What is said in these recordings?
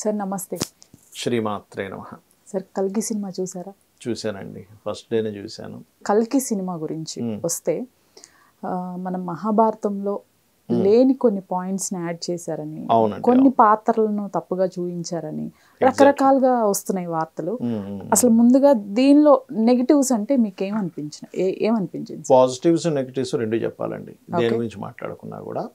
Sir నమస్తే. శ్రీమాత్రే నమః. సార్ కల్కి సినిమా చూసారా? చూశానండి, ఫస్ట్ డేనే చూశాను. కల్కి సినిమా గురించి వస్తే మనం మహాభారతంలో లేని కొన్ని పాయింట్స్ని యాడ్ చేశారని, కొన్ని పాత్రలను తప్పుగా చూపించారని రకరకాలుగా వస్తున్నాయి వార్తలు. అసలు ముందుగా దీనిలో నెగిటివ్స్ అంటే మీకు ఏమనిపించింది? పాజిటివ్స్ నెగిటివ్స్ రెండు చెప్పాలండి దేని గురించి మాట్లాడుకున్నా కూడా.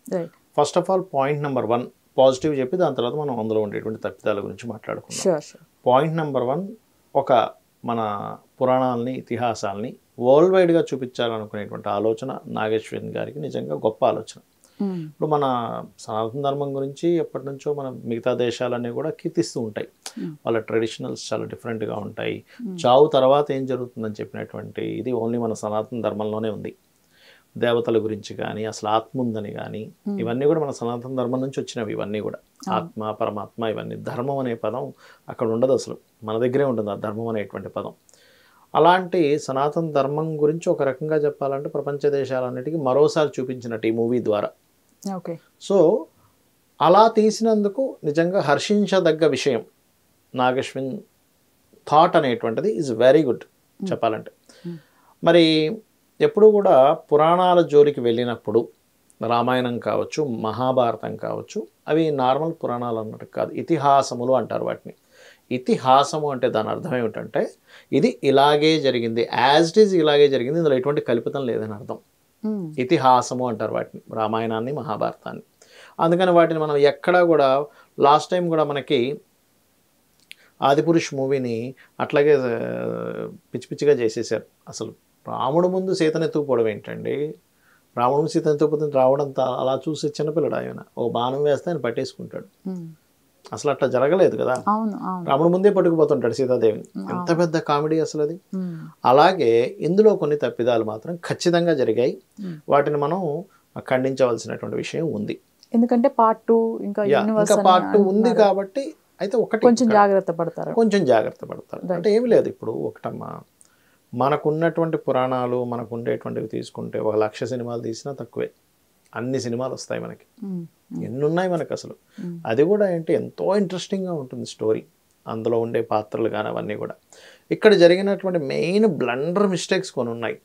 First of all point number 1 positive చెప్పి దాని తర్వాత మనం అందులో ఉండేటువంటి తప్పిదాల గురించి మాట్లాడుకున్నాం. పాయింట్ నెంబర్ 1, ఒక మన పురాణాలని ఇతిహాసాలని వరల్డ్ వైడ్గా చూపించాలనుకునేటువంటి ఆలోచన నాగేశ్వరన్ గారికి నిజంగా గొప్ప ఆలోచన. ఇప్పుడు మన సనాతన ధర్మం గురించి ఎప్పటి నుంచో మన మిగతా దేశాలన్నీ కూడా కీర్తిస్తూ ఉంటాయి. వాళ్ళ ట్రెడిషనల్స్ చాలా డిఫరెంట్గా ఉంటాయి. చావు తర్వాత ఏం జరుగుతుందని చెప్పినటువంటి ఇది ఓన్లీ మన సనాతన ధర్మంలోనే ఉంది. దేవతల గురించి కానీ, అసలు ఆత్మ ఉందని కానీ, ఇవన్నీ కూడా మన సనాతన ధర్మం నుంచి వచ్చినవి. ఇవన్నీ కూడా ఆత్మ, పరమాత్మ, ఇవన్నీ. ధర్మం అనే పదం అక్కడ ఉండదు, అసలు మన దగ్గరే ఉంటుంది ఆ ధర్మం అనేటువంటి పదం. అలాంటి సనాతన ధర్మం గురించి ఒక రకంగా చెప్పాలంటే ప్రపంచ దేశాలన్నిటికీ మరోసారి చూపించినట్టు ఈ మూవీ ద్వారా. సో అలా తీసినందుకు నిజంగా హర్షించదగ్గ విషయం. నాగేశ్వరన్ థాట్ అనేటువంటిది ఈజ్ వెరీ గుడ్ చెప్పాలంటే. మరి ఎప్పుడు కూడా పురాణాల జోలికి వెళ్ళినప్పుడు రామాయణం కావచ్చు, మహాభారతం కావచ్చు, అవి నార్మల్ పురాణాలు అన్నట్టు కాదు, ఇతిహాసములు అంటారు వాటిని. ఇతిహాసము అంటే దాని అర్థం ఏమిటంటే ఇది ఇలాగే జరిగింది, యాజ్ ఇట్ ఈజ్ ఇలాగే జరిగింది, ఇందులో ఎటువంటి కల్పితం లేదని అర్థం. ఇతిహాసము అంటారు వాటిని, రామాయణాన్ని, మహాభారతాన్ని. అందుకని వాటిని మనం ఎక్కడా కూడా, లాస్ట్ టైం కూడా మనకి ఆదిపురుష్ మూవీని అట్లాగే పిచ్చి పిచ్చిగా చేసేసారు. అసలు రాముడు ముందు సీతను ఎత్తుకుపోవడం ఏంటండి? రాముడు ముందు సీతను ఎత్తుకుపోతుంది రావడంతా అలా చూసి చిన్నపిల్లడు ఆయన ఓ బాణం వేస్తే ఆయన పట్టేసుకుంటాడు. అసలు అట్లా జరగలేదు కదా. రాముడు ముందే పట్టుకుపోతుంటాడు సీతాదేవిని. ఎంత పెద్ద కామెడీ అసలు అది. అలాగే ఇందులో కొన్ని తప్పిదాలు మాత్రం ఖచ్చితంగా జరిగాయి. వాటిని మనం ఖండించవలసినటువంటి విషయం ఉంది. ఎందుకంటే పార్ట్ 2 ఇంకా పార్ట్ 2 ఉంది కాబట్టి. అయితే ఒకటి కొంచెం జాగ్రత్త పడతారు. అంటే ఏమి లేదు, ఇప్పుడు ఒకటమ్మా, మనకున్నటువంటి పురాణాలు మనకు ఉండేటువంటివి తీసుకుంటే 1,00,000 సినిమాలు తీసినా తక్కువే. అన్ని సినిమాలు వస్తాయి మనకి, ఎన్నున్నాయి మనకు అసలు. అది కూడా ఏంటి ఎంతో ఇంట్రెస్టింగ్గా ఉంటుంది స్టోరీ, అందులో ఉండే పాత్రలు కానీ అవన్నీ కూడా. ఇక్కడ జరిగినటువంటి మెయిన్ బ్లండర్ మిస్టేక్స్ కొన్ని ఉన్నాయి.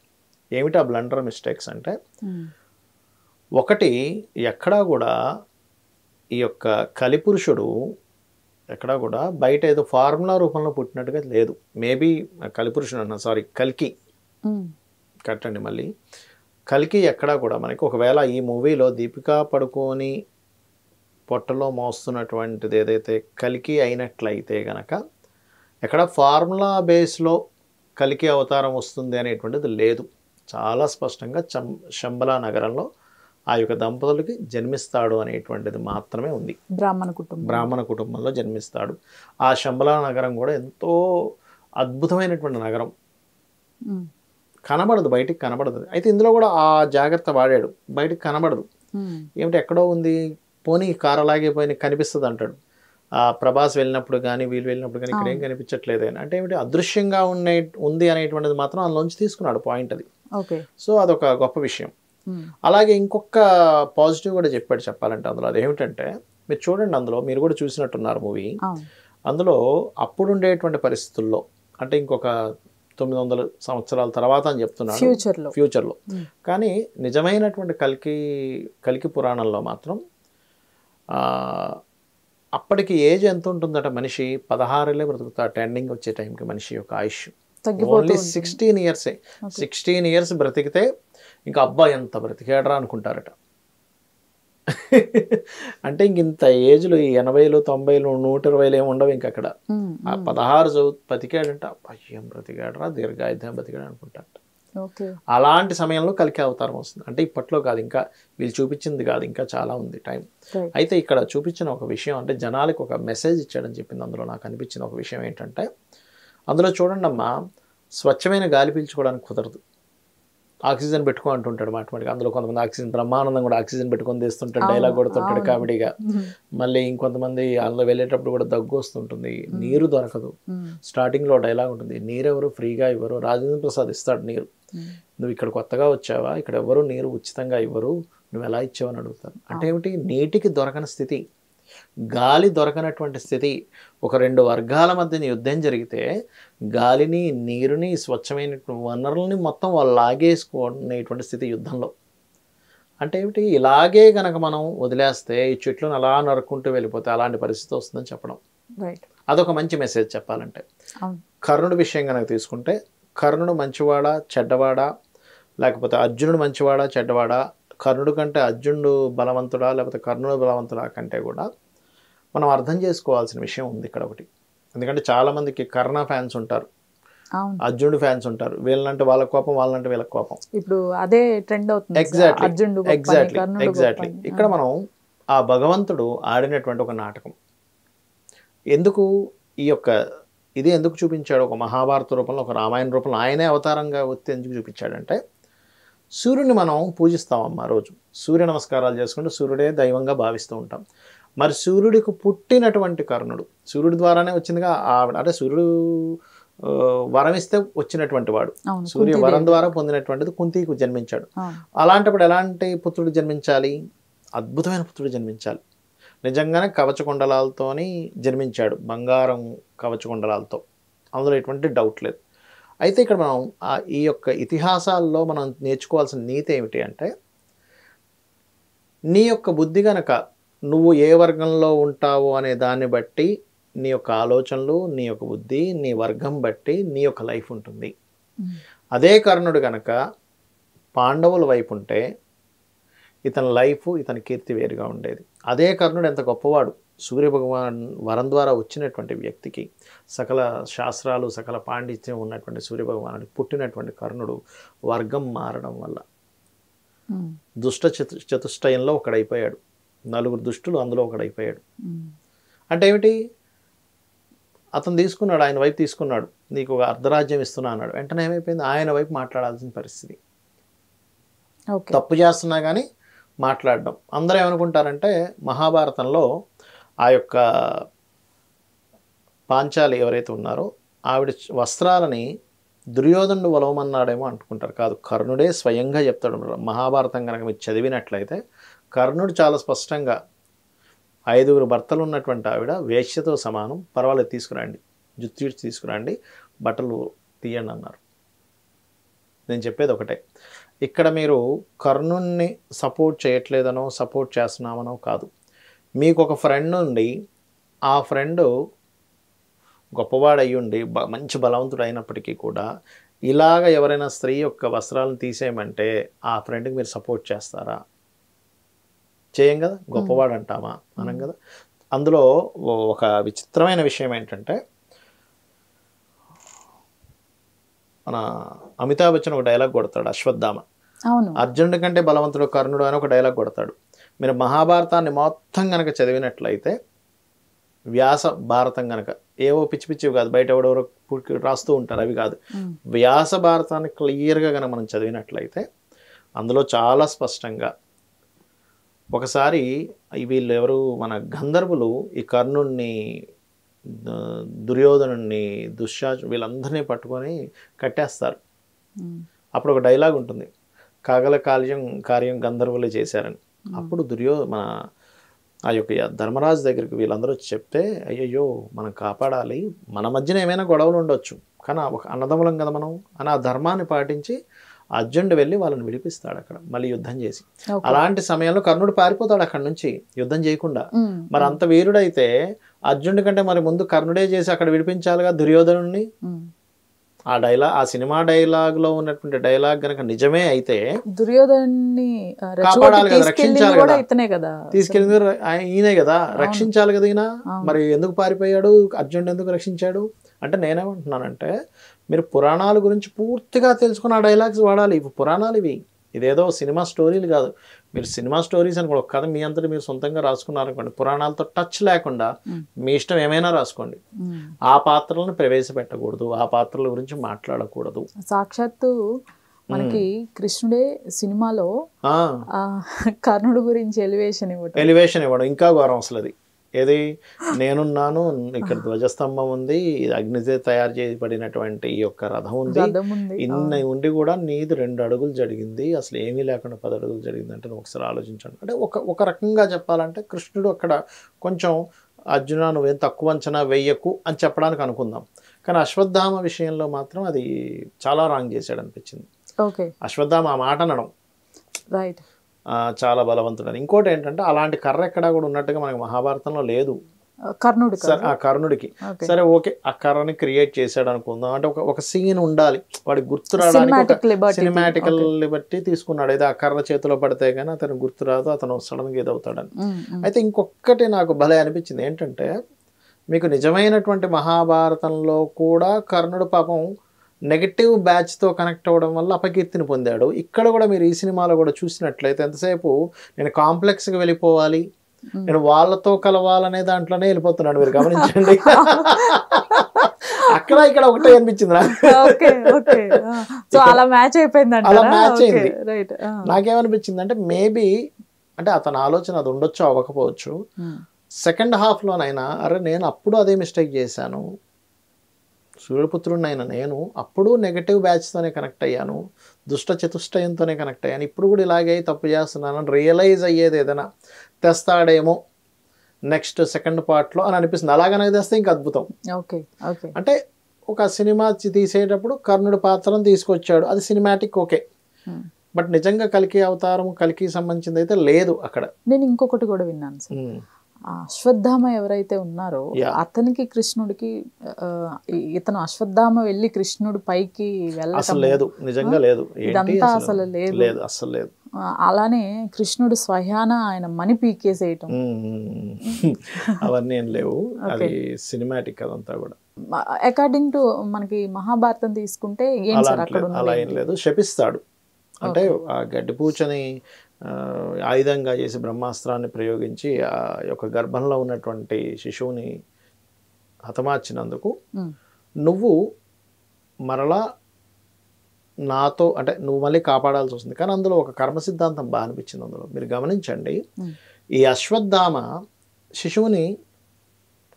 ఏమిటి ఆ బ్లండర్ మిస్టేక్స్ అంటే, ఒకటి, ఎక్కడా కూడా ఈ యొక్క కలిపురుషుడు ఎక్కడా కూడా బయట ఏదో ఫార్ములా రూపంలో పుట్టినట్టుగా లేదు. మేబీ కలిపురుషుడు అన్న, సారీ కల్కి కట్టండి మళ్ళీ. కల్కి ఎక్కడా కూడా మనకి, ఒకవేళ ఈ మూవీలో దీపికా పడుకోని పొట్టలో మోస్తున్నటువంటిది ఏదైతే కల్కి అయినట్లయితే గనక ఎక్కడ ఫార్ములా బేస్లో కల్కి అవతారం వస్తుంది అనేటువంటిది లేదు. చాలా స్పష్టంగా శంబలా నగరంలో ఆ యొక్క దంపతులకి జన్మిస్తాడు అనేటువంటిది మాత్రమే ఉంది. బ్రాహ్మణ కుటుంబంలో జన్మిస్తాడు. ఆ శంబలా నగరం కూడా ఎంతో అద్భుతమైనటువంటి నగరం, కనబడదు, బయటికి కనబడదు. అయితే ఇందులో కూడా ఆ జాగ్రత్త వాడాడు, బయటికి కనబడదు. ఏమిటి ఎక్కడో ఉంది, పోనీ కారు అలాగే పోయి కనిపిస్తుంది అంటాడు. ఆ ప్రభాస్ వెళ్ళినప్పుడు కానీ వీళ్ళు వెళ్ళినప్పుడు కానీ ఇక్కడ ఏం కనిపించట్లేదు అంటే ఏమిటి, అదృశ్యంగా ఉంది అనేటువంటిది మాత్రం అందులోంచి తీసుకున్నాడు పాయింట్ అది. సో అదొక గొప్ప విషయం. అలాగే ఇంకొక పాజిటివ్ కూడా చెప్పాలంటే అందులో, అది ఏమిటంటే మీరు చూడండి, అందులో మీరు కూడా చూసినట్టున్నారు మూవీ. అందులో అప్పుడు ఉండేటువంటి పరిస్థితుల్లో, అంటే ఇంకొక 900 సంవత్సరాల తర్వాత అని చెప్తున్నాడు, ఫ్యూచర్లో. కానీ నిజమైనటువంటి కల్కి పురాణంలో మాత్రం అప్పటికి ఏజ్ ఎంత ఉంటుందట, మనిషి 16 బ్రతుకుతాడు. ఎండింగ్ వచ్చే టైంకి మనిషి యొక్క ఆయుష్ ఓన్లీ 16 ఇయర్సే. 16 ఇయర్స్ బ్రతికితే ఇంకా అబ్బా ఎంత బ్రతికాడరా అనుకుంటారట. అంటే ఇంత ఏజ్లో 80లు 90లు 120లు ఏమి ఉండవు ఇంక అక్కడ. ఆ 16 బతికాడంట, అయ్యం బ్రతికాడరా, దీర్ఘాయుధం బతికాడు అనుకుంటారట. అలాంటి సమయంలో కల్కి అవతారం వస్తుంది. అంటే ఇప్పట్లో కాదు, ఇంకా వీళ్ళు చూపించింది కాదు, ఇంకా చాలా ఉంది టైం. అయితే ఇక్కడ చూపించిన ఒక విషయం అంటే జనాలకు ఒక మెసేజ్ ఇచ్చాడని చెప్పింది. అందులో నాకు అనిపించిన ఒక విషయం ఏంటంటే, అందులో చూడండి అమ్మా, స్వచ్ఛమైన గాలి పీల్చుకోవడానికి కుదరదు, ఆక్సిజన్ పెట్టుకో అంటుంటాడు మాటమాటికి. అందులో కొంతమంది ఆక్సిజన్, బ్రహ్మానందం కూడా ఆక్సిజన్ పెట్టుకొని తీస్తుంటాడు, డైలాగ్ కొడుతుంటాడు కామెడీగా. మళ్ళీ ఇంకొంతమంది అందులో వెళ్ళేటప్పుడు కూడా దగ్గు వస్తుంటుంది, నీరు దొరకదు. స్టార్టింగ్లో డైలాగ్ ఉంటుంది, నీరెవరు ఫ్రీగా ఇవ్వరు, రాజేంద్ర ప్రసాద్ ఇస్తాడు నీరు. నువ్వు ఇక్కడ కొత్తగా వచ్చావా, ఇక్కడ ఎవరు నీరు ఉచితంగా ఇవ్వరు, నువ్వు ఎలా ఇచ్చావని అడుగుతారు. అంటే ఏమిటి, నీటికి దొరకని స్థితి. గాలి దొరకనటువంటి స్థితి, ఒక 2 వర్గాల మధ్యన యుద్ధం జరిగితే గాలిని, నీరుని, స్వచ్ఛమైన వనరులని మొత్తం వాళ్ళు లాగేసుకునేటువంటి స్థితి యుద్ధంలో. అంటే ఏమిటి, ఇలాగే కనుక మనం వదిలేస్తే ఈ చెట్లను అలా నరుక్కుంటూ వెళ్ళిపోతే అలాంటి పరిస్థితి వస్తుందని చెప్పడం. అదొక మంచి మెసేజ్ చెప్పాలంటే. కర్ణుడి విషయం కనుక తీసుకుంటే, కర్ణుడు మంచివాడా చెడ్డవాడా, లేకపోతే అర్జునుడు మంచివాడా చెడ్డవాడా, కర్ణుడు కంటే అర్జునుడు బలవంతుడా లేకపోతే కర్ణుడు బలవంతుడా కంటే కూడా మనం అర్థం చేసుకోవాల్సిన విషయం ఉంది ఇక్కడ ఒకటి. ఎందుకంటే చాలామందికి కర్ణ ఫ్యాన్స్ ఉంటారు, అర్జునుడు ఫ్యాన్స్ ఉంటారు. వీళ్ళంటే వాళ్ళ కోపం, వాళ్ళంటే వీళ్ళ కోపం. ఇప్పుడు అదే ట్రెండ్ అవుతుంది. ఎగ్జాక్ట్లీ. ఇక్కడ మనం ఆ భగవంతుడు ఆడినటువంటి ఒక నాటకం ఎందుకు ఇది ఎందుకు చూపించాడు, ఒక మహాభారత రూపంలో, ఒక రామాయణ రూపంలో ఆయనే అవతారంగా వచ్చి ఎందుకు చూపించాడంటే, సూర్యుని మనం పూజిస్తామమ్మా రోజు, సూర్య నమస్కారాలు చేసుకుంటూ సూర్యుడే దైవంగా భావిస్తూ ఉంటాం. మరి సూర్యుడికి పుట్టినటువంటి కర్ణుడు, సూర్యుడి ద్వారానే వచ్చిందిగా ఆవిడ, అంటే సూర్యుడు వరం ఇస్తే వచ్చినటువంటి వాడు, సూర్య వరం ద్వారా పొందినటువంటిది కుంతికి జన్మించాడు. అలాంటప్పుడు ఎలాంటి పుత్రుడు జన్మించాలి, అద్భుతమైన పుత్రుడు జన్మించాలి. నిజంగానే కవచకుండలాలతోని జన్మించాడు, బంగారం కవచకుండలాలతో, అందులో ఎటువంటి డౌట్ లేదు. అయితే ఇక్కడ మనం ఈ యొక్క ఇతిహాసాల్లో మనం నేర్చుకోవాల్సిన నీతి ఏమిటి అంటే, నీ యొక్క బుద్ధి కనుక నువ్వు ఏ వర్గంలో ఉంటావు అనే దాన్ని బట్టి నీ యొక్క ఆలోచనలు, నీ యొక్క బుద్ధి, నీ వర్గం బట్టి నీ యొక్క లైఫ్ ఉంటుంది. అదే కర్ణుడు కనుక పాండవుల వైపు ఉంటే ఇతని లైఫ్, ఇతని కీర్తి వేరుగా ఉండేది. అదే కర్ణుడు ఎంత గొప్పవాడు, సూర్యభగవాన్ వరం ద్వారా వచ్చినటువంటి వ్యక్తికి, సకల శాస్త్రాలు సకల పాండిత్యం ఉన్నటువంటి సూర్యభగవానుడికి పుట్టినటువంటి కర్ణుడు వర్గం మారడం వల్ల దుష్ట చతుష్టయంలో ఒకడైపోయాడు. 4 దుష్టులు అందులో ఒకడైపోయాడు. అంటే ఏమిటి, అతను తీసుకున్నాడు, ఆయన వైపు తీసుకున్నాడు, నీకు ఒక అర్ధరాజ్యం ఇస్తున్నా అన్నాడు. వెంటనే ఏమైపోయింది, ఆయన వైపు మాట్లాడాల్సిన పరిస్థితి. తప్పు చేస్తున్నా కానీ మాట్లాడడం. అందరూ ఏమనుకుంటారంటే, మహాభారతంలో ఆ యొక్క పాంచాలి ఎవరైతే ఉన్నారో ఆవిడ వస్త్రాలని దుర్యోధనుడు వలవమన్నాడేమో అనుకుంటారు. కాదు, కర్ణుడే స్వయంగా చెప్తాడు. మహాభారతం కనుక మీరు చదివినట్లయితే కర్ణుడు చాలా స్పష్టంగా 5 భర్తలు ఉన్నటువంటి ఆవిడ వేశ్యతో సమానం, పర్వాలేదు తీసుకురండి, జుత్తు తీసుకురండి, బట్టలు తీయండి అన్నారు. నేను చెప్పేది ఒకటే, ఇక్కడ మీరు కర్ణుణ్ణి సపోర్ట్ చేయట్లేదనో సపోర్ట్ చేస్తున్నామనో కాదు. మీకు ఒక ఫ్రెండ్ ఉండి, ఆ ఫ్రెండు గొప్పవాడు అయ్యుండి మంచి బలవంతుడు అయినప్పటికీ కూడా ఇలాగ ఎవరైనా స్త్రీ యొక్క వస్త్రాలను తీసేయమంటే ఆ ఫ్రెండ్కి మీరు సపోర్ట్ చేస్తారా? చేయం కదా, గొప్పవాడు అంటామా అనం కదా. అందులో ఒక విచిత్రమైన విషయం ఏంటంటే, మన అమితాబ్ బచ్చన్ ఒక డైలాగ్ కొడతాడు, అశ్వత్థామ, అర్జునుడి కంటే బలవంతుడు కర్ణుడు అని ఒక డైలాగ్ కొడతాడు. మీరు మహాభారతాన్ని మొత్తం కనుక చదివినట్లయితే, వ్యాస భారతం కనుక, ఏవో పిచ్చి పిచ్చివి కాదు, బయట ఎవడెవరో రాస్తూ ఉంటారు అవి కాదు, వ్యాస భారతాన్ని క్లియర్గా కనుక మనం చదివినట్లయితే అందులో చాలా స్పష్టంగా ఒకసారి వీళ్ళు ఎవరు, మన గంధర్వులు ఈ కర్ణుణ్ణి, దుర్యోధనుణ్ణి, వీళ్ళందరినీ పట్టుకొని కట్టేస్తారు. అప్పుడు ఒక డైలాగ్ ఉంటుంది, కాగల కార్యం గంధర్వులే చేశారని. అప్పుడు మన ఆ యొక్క ధర్మరాజు దగ్గరికి వీళ్ళందరూ వచ్చి చెప్తే, అయ్యయ్యో మనం కాపాడాలి, మన మధ్యన ఏమైనా గొడవలు ఉండొచ్చు కానీ ఒక అన్నదమ్ములం కదా మనం అని ఆ ధర్మాన్ని పాటించి అర్జునుడు వెళ్ళి వాళ్ళని విడిపిస్తాడు అక్కడ, మళ్ళీ యుద్ధం చేసి. అలాంటి సమయంలో కర్ణుడు పారిపోతాడు అక్కడ నుంచి యుద్ధం చేయకుండా. మరి అంత వీరుడైతే అర్జునుడి కంటే మరి ముందు కర్ణుడే చేసి అక్కడ విడిపించాలిగా దుర్యోధనుడిని. ఆ సినిమా డైలాగ్ లో ఉన్నటువంటి డైలాగ్ గనక నిజమే అయితే దుర్యోధనుడిని కాపాడాలి కదా, రక్షించాలి కదా, తీసుకెళ్ళింది ఈయనే కదా, రక్షించాలి కదా ఈయన. మరి ఎందుకు పారిపోయాడు, అర్జునుడు ఎందుకు రక్షించాడు అంటే, నేనేమంటున్నానంటే మీరు పురాణాల గురించి పూర్తిగా తెలుసుకుని ఆ డైలాగ్స్ వాడాలి. ఇవి పురాణాలు, ఇదేదో సినిమా స్టోరీలు కాదు. మీరు సినిమా స్టోరీస్ అని కూడా ఒక కథ మీ అంతటి మీరు సొంతంగా రాసుకున్నారనుకోండి, పురాణాలతో టచ్ లేకుండా మీ ఇష్టం ఏమైనా రాసుకోండి, ఆ పాత్రలను ప్రవేశపెట్టకూడదు, ఆ పాత్రల గురించి మాట్లాడకూడదు. సాక్షాత్తు మనకి కృష్ణుడే సినిమాలో కర్ణుడు గురించి ఎలివేషన్ ఇవ్వడం ఇంకా ఘోరం అసలు అది. ఏది నేనున్నాను, ఇక్కడ ధ్వజస్తంభం ఉంది, అగ్నితో తయారు చేయబడినటువంటి ఈ యొక్క రథం ఉంది, ఇన్ని ఉండి కూడా నీది 2 అడుగులు జరిగింది, అసలు ఏమీ లేకుండా 10 అడుగులు జరిగింది అంటే నువ్వు ఒకసారి ఆలోచించండి. అంటే ఒక రకంగా చెప్పాలంటే కృష్ణుడు అక్కడ కొంచెం అర్జున నువ్వేం తక్కువ అంచనా వెయ్యకు అని చెప్పడానికి అనుకుందాం. కానీ అశ్వత్థామ విషయంలో మాత్రం అది చాలా రాంగ్ చేశాడు అనిపించింది. అశ్వత్థామ ఆ మాట అనడం రైట్, చాలా బలవంతుడని. ఇంకోటి ఏంటంటే అలాంటి కర్ర ఎక్కడా కూడా ఉన్నట్టుగా మనకి మహాభారతంలో లేదు. కర్ణుడికి సరే ఓకే, ఆ కర్రని క్రియేట్ చేశాడు అనుకుందాం. అంటే ఒక సీన్ ఉండాలి, వాడికి గుర్తు రావడానికి సినిమాటికల్ లిబర్టీ తీసుకున్నాడు. అయితే ఆ కర్ర చేతిలో పడితే కానీ అతను గుర్తు రాదు, అతను సడన్గా ఏదవుతాడని. అయితే ఇంకొకటి నాకు భలే అనిపించింది ఏంటంటే, మీకు నిజమైనటువంటి మహాభారతంలో కూడా కర్ణుడు పాపం నెగటివ్ బ్యాచ్తో కనెక్ట్ అవ్వడం వల్ల అపకీర్తిని పొందాడు. ఇక్కడ కూడా మీరు ఈ సినిమాలో కూడా చూసినట్లయితే ఎంతసేపు నేను కాంప్లెక్స్కి వెళ్ళిపోవాలి, నేను వాళ్ళతో కలవాలనే దాంట్లోనే వెళ్ళిపోతున్నాడు. మీరు గమనించండి. అక్కడ ఇక్కడ ఒకటే అనిపించింది అలా మ్యాచ్ అయింది. నాకేమనిపించింది అంటే మేబీ అంటే అతని ఆలోచన అది ఉండొచ్చు అవ్వకపోవచ్చు. సెకండ్ హాఫ్లోనైనా అరే నేను అప్పుడు అదే మిస్టేక్ చేశాను, సూర్యపుత్రుడినైనా నేను అప్పుడు నెగటివ్ బ్యాచ్తోనే కనెక్ట్ అయ్యాను, దుష్ట చతుష్టయంతోనే కనెక్ట్ అయ్యాను, ఇప్పుడు కూడా ఇలాగే తప్పు చేస్తున్నాను రియలైజ్ అయ్యేది ఏదైనా తెస్తాడేమో నెక్స్ట్ సెకండ్ పార్ట్లో అని అనిపిస్తుంది. అలాగనే తెస్తే ఇంకా అద్భుతం. అంటే ఒక సినిమా తీసేటప్పుడు కర్ణుడి పాత్రను తీసుకొచ్చాడు, అది సినిమాటిక్ ఓకే, బట్ నిజంగా కల్కి అవతారం కల్కి సంబంధించింది అయితే లేదు అక్కడ. నేను ఇంకొకటి కూడా విన్నాను సార్, అశ్వత్థామ ఎవరైతే ఉన్నారో అతనికి కృష్ణుడికి ఇతను అశ్వత్థామ వెళ్ళి కృష్ణుడి పైకి వెళ్ళడం లేదు, నిజంగా లేదు, ఇదంతా అసలు లేదు, అసలు లేదు. అలానే కృష్ణుడు స్వయాన ఆయన మని పీకేసేయటం అవన్నీ ఏం లేవు, అది సినిమాటిక్ అదంతా కూడా. అకార్డింగ్ టు మనకి మహాభారతం తీసుకుంటే ఏం సార్ అక్కడ అలా ఏం లేదు, శపిస్తాడు. అంటే ఆ గడ్డిపూచని ఆయుధంగా చేసి బ్రహ్మాస్త్రాన్ని ప్రయోగించి ఆ యొక్క గర్భంలో ఉన్నటువంటి శిశువుని హతమార్చినందుకు నువ్వు మరలా నాతో అంటే నువ్వు మళ్ళీ కాపాడాల్సి వస్తుంది. కానీ అందులో ఒక కర్మ సిద్ధాంతం బాగా అనిపించింది. అందులో మీరు గమనించండి, ఈ అశ్వత్థామ శిశువుని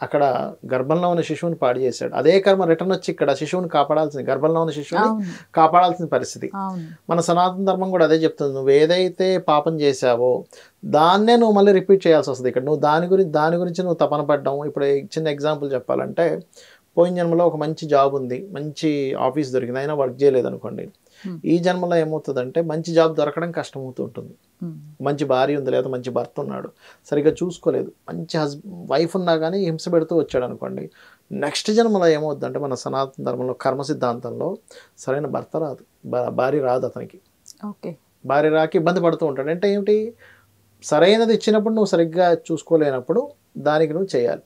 అక్కడ గర్భంలో ఉన్న శిశువుని పాడు చేశాడు, అదే కర్మ రిటర్న్ వచ్చి ఇక్కడ శిశువుని కాపాడాల్సింది, గర్భంలో ఉన్న శిశువుని కాపాడాల్సిన పరిస్థితి. మన సనాతన ధర్మం కూడా అదే చెప్తుంది, నువ్వు ఏదైతే పాపం చేశావో దాన్నే నువ్వు మళ్ళీ రిపీట్ చేయాల్సి వస్తుంది. ఇక్కడ నువ్వు దాని గురించి నువ్వు తపన పడ్డావు. ఇప్పుడు చిన్న ఎగ్జాంపుల్ చెప్పాలంటే, పోయిన జన్మలో ఒక మంచి జాబ్ ఉంది, మంచి ఆఫీస్ దొరికింది, అయినా వర్క్ చేయలేదు అనుకోండి, ఈ జన్మలో ఏమవుతుందంటే మంచి జాబ్ దొరకడం కష్టమవుతూ ఉంటుంది. మంచి భార్య ఉంది లేదా మంచి భర్త ఉన్నాడు, సరిగ్గా చూసుకోలేదు, మంచి వైఫ్ ఉన్నా కానీ హింస పెడుతూ వచ్చాడు అనుకోండి, నెక్స్ట్ జన్మలో ఏమవుతుందంటే మన సనాతన ధర్మంలో కర్మ సిద్ధాంతంలో సరైన భర్త రాదు, భార్య రాదు అతనికి. భార్య రాకి ఇబ్బంది పడుతూ ఉంటాడు. అంటే ఏమిటి, సరైనది ఇచ్చినప్పుడు నువ్వు సరిగ్గా చూసుకోలేనప్పుడు దానికి నువ్వు చేయాలి.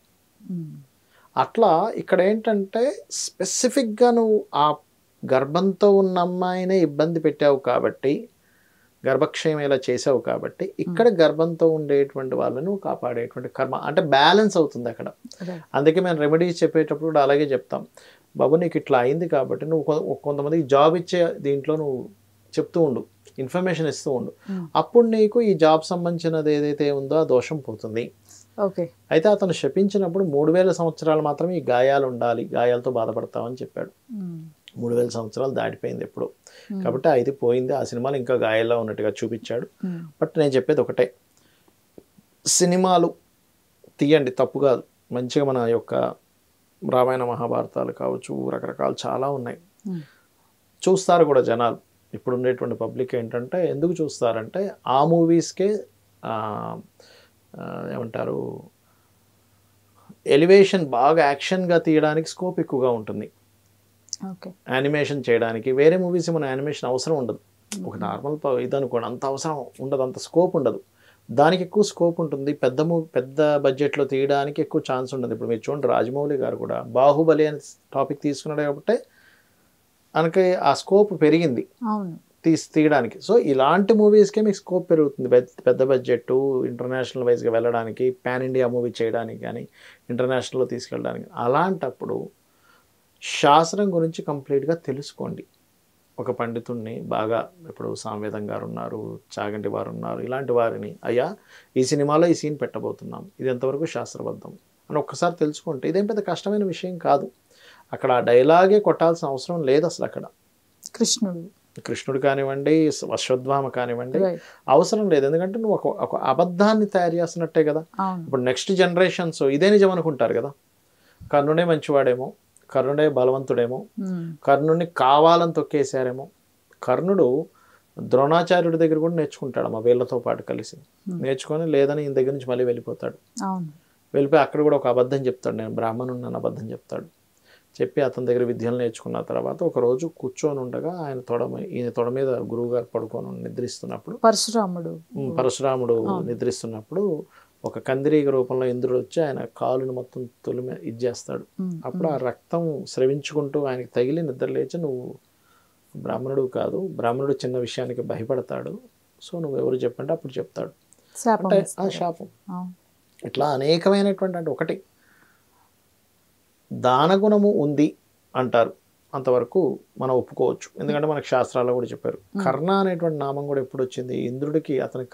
అట్లా ఇక్కడ ఏంటంటే స్పెసిఫిక్గా నువ్వు ఆ గర్భంతో ఉన్న అమ్మాయినే ఇబ్బంది పెట్టావు కాబట్టి, గర్భక్షయం ఇలా చేసావు కాబట్టి ఇక్కడ గర్భంతో ఉండేటువంటి వాళ్ళను కాపాడేటువంటి కర్మ అంటే బ్యాలెన్స్ అవుతుంది అక్కడ. అందుకే మేము రెమెడీస్ చెప్పేటప్పుడు కూడా అలాగే చెప్తాం, బాబు నీకు ఇట్లా అయింది కాబట్టి నువ్వు కొంతమందికి జాబ్ ఇచ్చే దీంట్లో నువ్వు చెప్తూ ఉండు, ఇన్ఫర్మేషన్ ఇస్తూ ఉండు, అప్పుడు నీకు ఈ జాబ్ సంబంధించినది ఏదైతే ఉందో ఆ దోషం పోతుంది. అయితే అతను శపించినప్పుడు 3000 సంవత్సరాలు మాత్రమే ఈ గాయాలు ఉండాలి, గాయాలతో బాధపడతామని చెప్పాడు. 3000 సంవత్సరాలు దాటిపోయింది ఎప్పుడు, కాబట్టి అది పోయింది. ఆ సినిమాలో ఇంకా గాయాల్లో ఉన్నట్టుగా చూపించాడు. బట్ నేను చెప్పేది ఒకటే, సినిమాలు తీయండి తప్పు కాదు, మంచిగా మన యొక్క రామాయణ మహాభారతాలు కావచ్చు, రకరకాలు చాలా ఉన్నాయి, చూస్తారు కూడా జనాలు. ఇప్పుడు ఉండేటువంటి పబ్లిక్ ఏంటంటే ఎందుకు చూస్తారంటే ఆ మూవీస్కే ఏమంటారు ఎలివేషన్ బాగా యాక్షన్గా తీయడానికి స్కోప్ ఎక్కువగా ఉంటుంది, యానిమేషన్ చేయడానికి. వేరే మూవీస్ మన యానిమేషన్ అవసరం ఉండదు, ఒక నార్మల్ ఇది అనుకోండి, అంత అవసరం ఉండదు, అంత స్కోప్ ఉండదు. దానికి ఎక్కువ స్కోప్ ఉంటుంది, పెద్ద బడ్జెట్లో తీయడానికి ఎక్కువ ఛాన్స్ ఉంటుంది. ఇప్పుడు మీరు చూడండి, రాజమౌళి గారు కూడా బాహుబలి అనే టాపిక్ తీసుకున్నాడు కాబట్టి మనకి ఆ స్కోప్ పెరిగింది తీయడానికి. సో ఇలాంటి మూవీస్కే మీకు స్కోప్ పెరుగుతుంది, పెద్ద బడ్జెట్ ఇంటర్నేషనల్ వైజ్గా వెళ్ళడానికి, పాన్ ఇండియా మూవీ చేయడానికి కానీ ఇంటర్నేషనల్లో తీసుకెళ్ళడానికి. అలాంటప్పుడు శాస్త్రం గురించి కంప్లీట్గా తెలుసుకోండి. ఒక పండితుడిని బాగా, ఇప్పుడు సామవేదం గారు ఉన్నారు, చాగంటి వారు ఉన్నారు, ఇలాంటి వారిని అయ్యా ఈ సినిమాలో ఈ సీన్ పెట్టబోతున్నాం, ఇది ఎంతవరకు శాస్త్రబద్ధం అని ఒక్కసారి తెలుసుకుంటే ఇదేం పెద్ద కష్టమైన విషయం కాదు. అక్కడ ఆ డైలాగే కొట్టాల్సిన అవసరం లేదు అసలు. అక్కడ కృష్ణుడు కానివ్వండి, అశ్వత్థామ కానివ్వండి, అవసరం లేదు. ఎందుకంటే నువ్వు ఒక అబద్ధాన్ని తయారు చేస్తున్నట్టే కదా. ఇప్పుడు నెక్స్ట్ జనరేషన్స్ ఇదే నిజం అనుకుంటారు కదా. కర్ణుడే మంచివాడేమో, కర్ణుడే బలవంతుడేమో, కర్ణుడిని కావాలని తొక్కేశారేమో. కర్ణుడు ద్రోణాచార్యుడి దగ్గర కూడా నేర్చుకుంటాడు మా వీళ్ళతో పాటు కలిసి. నేర్చుకొని లేదని ఈయన దగ్గర నుంచి మళ్ళీ వెళ్ళిపోతాడు. వెళ్ళిపోయి అక్కడ కూడా ఒక అబద్ధం చెప్తాడు, నేను బ్రాహ్మణుని నన్ను అబద్ధం చెప్తాడు. చెప్పి అతని దగ్గర విద్యలు నేర్చుకున్న తర్వాత ఒకరోజు కూర్చొని ఉండగా ఈయన తొడ మీద గురువు గారు పడుకొని నిద్రిస్తున్నప్పుడు, పరశురాముడు నిద్రిస్తున్నప్పుడు ఒక కందిరీగ రూపంలో ఇంద్రుడు వచ్చి ఆయన కాలుని మొత్తం తొలిమే ఇచ్చేస్తాడు. అప్పుడు ఆ రక్తం స్రవించుకుంటూ ఆయనకి తగిలి నిద్ర లేచి, నువ్వు బ్రాహ్మణుడు కాదు, బ్రాహ్మణుడు చిన్న విషయానికి భయపడతాడు, సో నువ్వెవరు చెప్పంటే అప్పుడు చెప్తాడు. అంటే ఆ శాపం. ఇట్లా అనేకమైనటువంటి, అంటే ఒకటి దానగుణము ఉంది అంటారు, అంతవరకు మనం ఒప్పుకోవచ్చు. ఎందుకంటే మనకు శాస్త్రాల్లో కూడా చెప్పారు. కర్ణ అనేటువంటి నామం కూడా ఎప్పుడు వచ్చింది, ఇంద్రుడికి అతని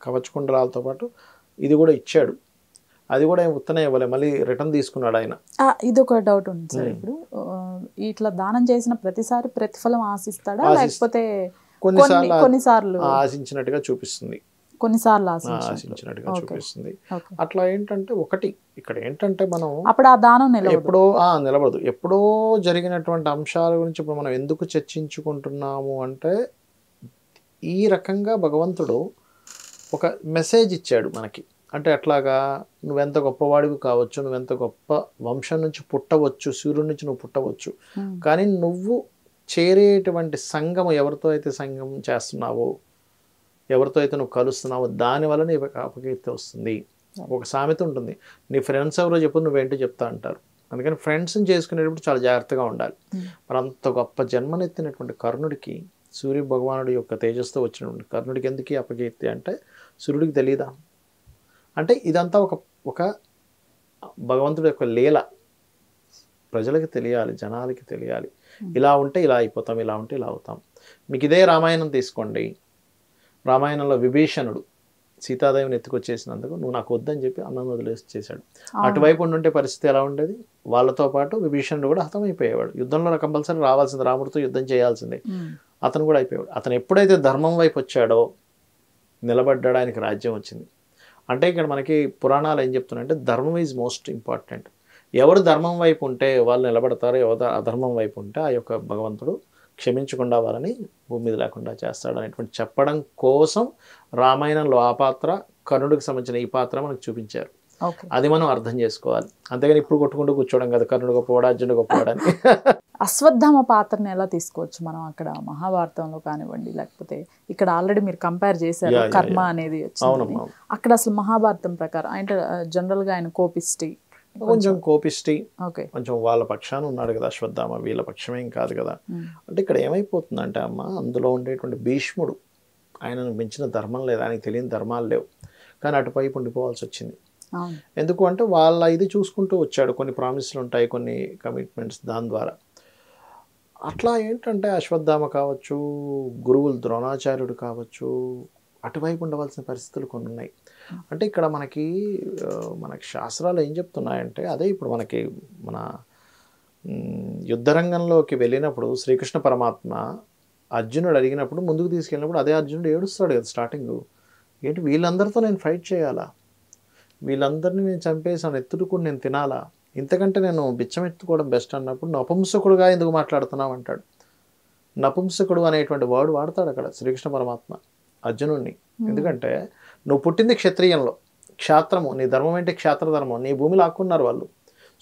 కవచకుండలాలతో పాటు ఇది కూడా ఇచ్చాడు. అది కూడా ఉత్తనే ఇవ్వలే, మళ్ళీ రిటర్న్ తీసుకున్నాడు ఆయన. ఇది ఒక డౌట్ ఉంది సార్. ఇప్పుడు ఇట్లా దానం చేసిన ప్రతిసారి ప్రతిఫలం ఆశిస్తాడా, లేకపోతే కొన్నిసార్లు ఆశించినట్టుగా చూపిస్తుంది, కొన్నిసార్లు ఆశించినట్టుగా చూపిస్తుంది. అట్లా ఏంటంటే ఒకటి ఇక్కడ ఏంటంటే మనం అప్పుడు ఆ దానం ఎప్పుడో నిలబడదు. ఎప్పుడో జరిగినటువంటి అంశాల గురించి ఇప్పుడు మనం ఎందుకు చర్చించుకుంటున్నాము అంటే, ఈ రకంగా భగవంతుడు ఒక మెసేజ్ ఇచ్చాడు మనకి. అంటే అట్లాగా నువ్వెంత గొప్పవాడివి కావచ్చు, నువ్వెంత గొప్ప వంశం నుంచి పుట్టవచ్చు, సూర్యుడి నుంచి నువ్వు పుట్టవచ్చు, కానీ నువ్వు చేరేటువంటి సంఘం, ఎవరితో అయితే సంఘం చేస్తున్నావో, ఎవరితో అయితే నువ్వు కలుస్తున్నావో, దానివల్ల నీ అపకీర్తి వస్తుంది. ఒక సామెత ఉంటుంది, నీ ఫ్రెండ్స్ ఎవరో చెప్పు నువ్వేంటో చెప్తా అంటారు. అందుకని ఫ్రెండ్స్ని చేసుకునేటప్పుడు చాలా జాగ్రత్తగా ఉండాలి. మరి అంత గొప్ప జన్మనెత్తినటువంటి కర్ణుడికి, సూర్య భగవానుడి యొక్క తేజస్తో వచ్చినటువంటి కర్ణుడికి ఎందుకు అపకీర్తి అంటే సూర్యుడికి తెలియదా? అంటే ఇదంతా ఒక భగవంతుడి యొక్క లీల. ప్రజలకు తెలియాలి, జనాలకి తెలియాలి. ఇలా ఉంటే ఇలా అయిపోతాం, ఇలా ఉంటే ఇలా అవుతాం. మీకు ఇదే రామాయణం తీసుకోండి. రామాయణంలో విభీషణుడు సీతాదేవిని ఎత్తుకొచ్చేసినందుకు నువ్వు నాకు వద్దని చెప్పి అన్నం వదిలేసి చేశాడు. అటువైపు ఉండుంటే పరిస్థితి ఎలా ఉండేది? వాళ్ళతో పాటు విభీషణుడు కూడా హతమైపోయేవాడు. యుద్ధంలో కంపల్సరీ రావాల్సింది, రాముడితో యుద్ధం చేయాల్సిందే. అతను కూడా అయిపోయాడు. అతను ఎప్పుడైతే ధర్మం వైపు వచ్చాడో, నిలబడ్డాడు, ఆయనకి రాజ్యం వచ్చింది. అంటే ఇక్కడ మనకి పురాణాలు ఏం చెప్తున్నాయంటే ధర్మం ఈజ్ మోస్ట్ ఇంపార్టెంట్. ఎవరు ధర్మం వైపు ఉంటే వాళ్ళు నిలబడతారు, ఎవరు అధర్మం వైపు ఉంటే ఆ యొక్క భగవంతుడు క్షమించకుండా వాళ్ళని భూమి మీద లేకుండా చేస్తాడు అనేటువంటి చెప్పడం కోసం రామాయణంలో ఆ పాత్ర, కర్ణుడికి సంబంధించిన ఈ పాత్ర మనకు చూపించారు. అది మనం అర్థం చేసుకోవాలి. అంతేగాని ఇప్పుడు కొట్టుకుంటూ కూర్చోవడం కదా, కర్ణుడు గొప్పవాడు, అర్జునుడు గొప్పవాడని. అశ్వత్థామ పాత్రను ఎలా తీసుకోవచ్చు మనం అక్కడ మహాభారతంలో కానివ్వండి, లేకపోతే ఇక్కడ ఆల్రెడీ మీరు కంపేర్ చేశారు కర్మ అనేది వచ్చింది. అక్కడ అసలు మహాభారతం ప్రకారం అంటే జనరల్గా ఆయన కోపిష్టి, కొంచెం కోపిష్టి, కొంచెం వాళ్ళ పక్షాన ఉన్నాడు కదా అశ్వత్థామ, వీళ్ళ పక్షమేం కాదు కదా. అంటే ఇక్కడ ఏమైపోతుందంటే అమ్మ, అందులో ఉండేటువంటి భీష్ముడు, ఆయనను మించిన ధర్మం లేదు, ఆయనకు తెలియని ధర్మాలు లేవు, కానీ అటువైపు ఉండిపోవాల్సి వచ్చింది. ఎందుకు అంటే వాళ్ళ ఇది చూసుకుంటూ వచ్చాడు, కొన్ని ప్రామిస్లు ఉంటాయి, కొన్ని కమిట్మెంట్స్, దాని ద్వారా. అట్లా ఏంటంటే అశ్వత్థామ కావచ్చు, గురువులు ద్రోణాచార్యుడు కావచ్చు, అటువైపు ఉండవలసిన పరిస్థితులు కొన్ని ఉన్నాయి. అంటే ఇక్కడ మనకి శాస్త్రాలు ఏం చెప్తున్నాయంటే, అదే ఇప్పుడు మనకి మన యుద్ధరంగంలోకి వెళ్ళినప్పుడు శ్రీకృష్ణ పరమాత్మ అర్జునుడు అడిగినప్పుడు, ముందుకు తీసుకెళ్ళినప్పుడు అదే అర్జునుడు ఏడుస్తాడు కదా స్టార్టింగ్. ఏంటి వీళ్ళందరితో నేను ఫైట్ చేయాలా, వీళ్ళందరినీ నేను చంపేసాను, ఎత్తుడుకుని నేను తినాలా, ఇంతకంటే నేను బిచ్చం ఎత్తుకోవడం బెస్ట్ అన్నప్పుడు నపుంసకుడుగా ఎందుకు మాట్లాడుతున్నావు అంటాడు. నపుంసకుడు అనేటువంటి వర్డ్ వాడతాడు అక్కడ శ్రీకృష్ణ పరమాత్మ అర్జునుడిని. ఎందుకంటే నువ్వు పుట్టింది క్షత్రియంలో, క్షాత్రము, నీ ధర్మం ఏంటి క్షాత్ర ధర్మం, నీ భూమి లాక్కున్నారు వాళ్ళు,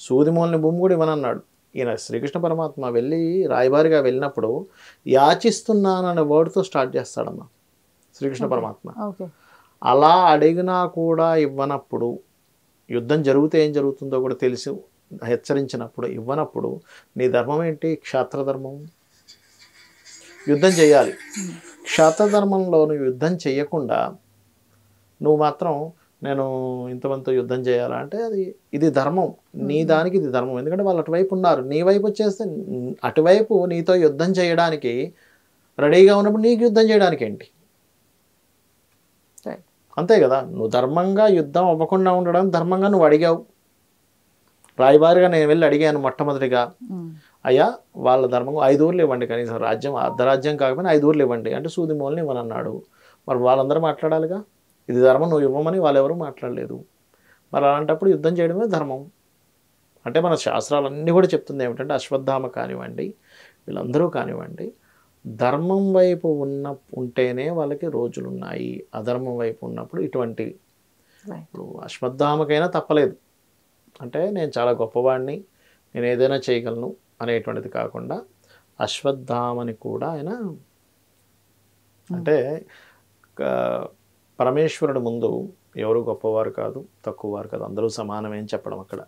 సూదిమూలని భూమి కూడా ఇవ్వనన్నాడు. ఈయన శ్రీకృష్ణ పరమాత్మ వెళ్ళి రాయబారిగా వెళ్ళినప్పుడు యాచిస్తున్నాననే వర్డ్తో స్టార్ట్ చేస్తాడమ్మా శ్రీకృష్ణ పరమాత్మ. అలా అడిగినా కూడా ఇవ్వనప్పుడు, యుద్ధం జరిగితే ఏం జరుగుతుందో కూడా తెలిసి హెచ్చరించినప్పుడు ఇవ్వనప్పుడు, నీ ధర్మం ఏంటి క్షాత్రధర్మం, యుద్ధం చేయాలి. క్షాత్రధర్మంలో నువ్వు యుద్ధం చేయకుండా నువ్వు మాత్రం నేను ఇంతమందితో యుద్ధం చేయాలా అంటే ఇది ధర్మం, నీ దానికి ఇది ధర్మం. ఎందుకంటే వాళ్ళు అటువైపు ఉన్నారు, నీ వైపు వచ్చేస్తే అటువైపు నీతో యుద్ధం చేయడానికి రెడీగా ఉన్నప్పుడు నీకు యుద్ధం చేయడానికి ఏంటి? అంతే కదా, నువ్వు ధర్మంగా యుద్ధం అవ్వకుండా ఉండడం ధర్మంగా నువ్వు అడిగావు. రాయబారిగా నేను వెళ్ళి అడిగాను మొట్టమొదటిగా, అయ్యా వాళ్ళ ధర్మం 5 ఊర్లు ఇవ్వండి, కనీసం రాజ్యం అర్ధరాజ్యం కాకపోయినా 5 ఊర్లు ఇవ్వండి అంటే సూదిమూలని ఇవ్వనన్నాడు. మరి వాళ్ళందరూ మాట్లాడాలిగా, ఇది ధర్మం నువ్వు ఇవ్వమని వాళ్ళెవరూ మాట్లాడలేదు. మరి అలాంటప్పుడు యుద్ధం చేయడమే ధర్మం. అంటే మన శాస్త్రాలన్నీ కూడా చెప్తుంది ఏమిటంటే, అశ్వత్థామ కానివ్వండి, వీళ్ళందరూ కానివ్వండి, ధర్మం వైపు ఉంటేనే వాళ్ళకి రోజులున్నాయి. అధర్మం వైపు ఉన్నప్పుడు ఇటువంటి, ఇప్పుడు అశ్వత్థామకైనా తప్పలేదు అంటే నేను చాలా గొప్పవాడిని, నేను ఏదైనా చేయగలను అనేటువంటిది కాకుండా, అశ్వత్థామని కూడా ఆయన అంటే పరమేశ్వరుడు ముందు ఎవరు గొప్పవారు కాదు, తక్కువవారు కాదు, అందరూ సమానమే అని చెప్పడం అక్కడ.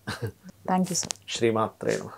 Thank you sir. శ్రీమాత్రే నమః.